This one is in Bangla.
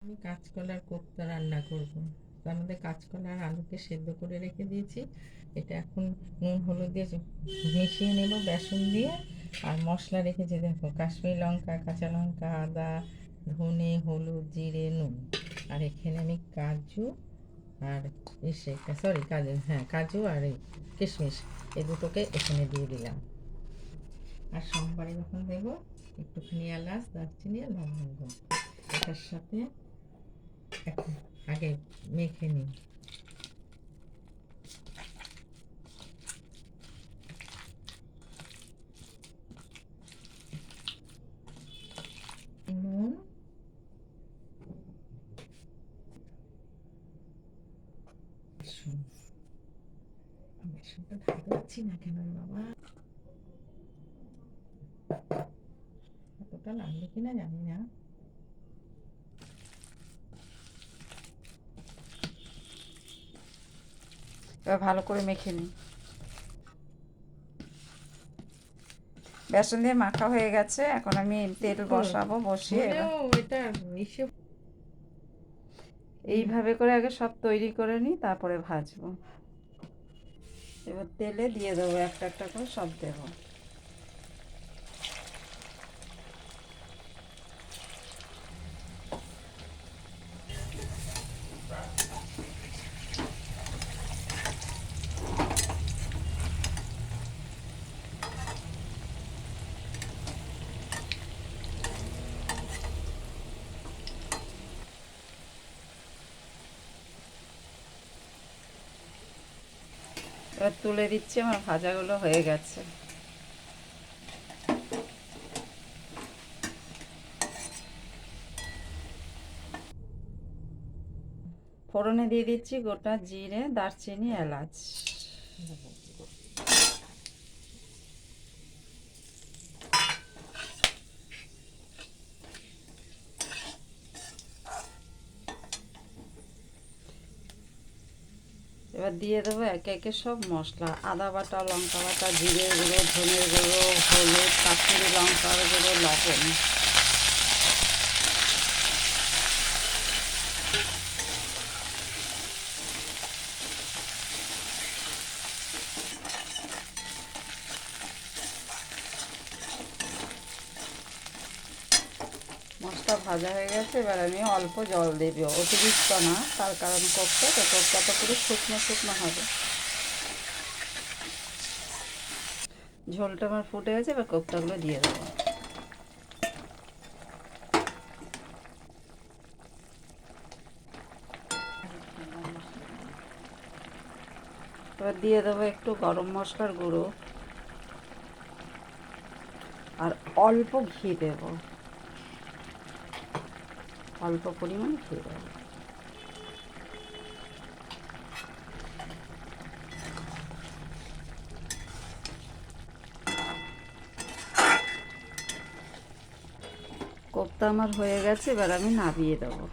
আমি কাঁচকলার কোপ্তা রান্না করব। তার মধ্যে কাঁচকলা আর আলুকে সেদ্ধ করে রেখে দিয়েছি। এটা এখন নুন হলুদ দিয়ে মিশিয়ে নেব বেসন দিয়ে। আর মশলা রেখেছি, দেখো, কাশ্মীরি লঙ্কা, কাঁচা লঙ্কা, আদা, ধনে, হলুদ, জিরে, নুন। আর এখানে আমি কাজু আর কাজু, হ্যাঁ, কাজু আর এই কিশমিশ, এই দুটোকে এখানে দিয়ে দিলাম। আর সোমবারে যখন দেবো একটুখানি এলাচ, দারচিনি আর লবঙ্গ এটার সাথে এখন আগে মেখে নিই। নুন, বেসন, বেসনটা ঢালতে পারছি না কেন বাবা, এতটা লাগবে কিনা জানি না। এবার ভালো করে মেখে নিই। বেসন দিয়ে মাখা হয়ে গেছে, এখন আমি তেল বসাবো, বসিয়ে এবার এটা ইসে এইভাবে করে আগে সব তৈরি করে নিই, তারপরে ভাজবো। এবার তেলে দিয়ে দেবো, একটা একটা করে সব দেবো। এবার তুলে দিচ্ছি, আমার ভাজাগুলো হয়ে গেছে। ফোড়নে দিয়ে দিচ্ছি গোটা জিরে, দারচিনি, এলাচ। এবার দিয়ে দেবো একে একে সব মশলা, আদা বাটা, লঙ্কা বাটা, জিরে গুঁড়ো, ধনের গুঁড়ো, হলুদ, কাশ্মীরি লঙ্কার গুঁড়ো, লবণ। মশলা ভাজা হয়ে গেছে, এবার আমি অল্প জল দেব, অতিরিক্ত না, তার কারণ কোপ্তা তো পুরো শুকনো শুকনো হবে। ঝোলটা আমার ফুটে গেছে, এবার কোপ্তাগুলো দিয়ে দেবো। এবার দিয়ে দেবো একটু গরম মশলার গুঁড়ো আর অল্প ঘি দেব, অল্প পরিমাণ ঘি দেবো। কোপ্তা আমার হয়ে গেছে, এবার আমি নামিয়ে দেবো।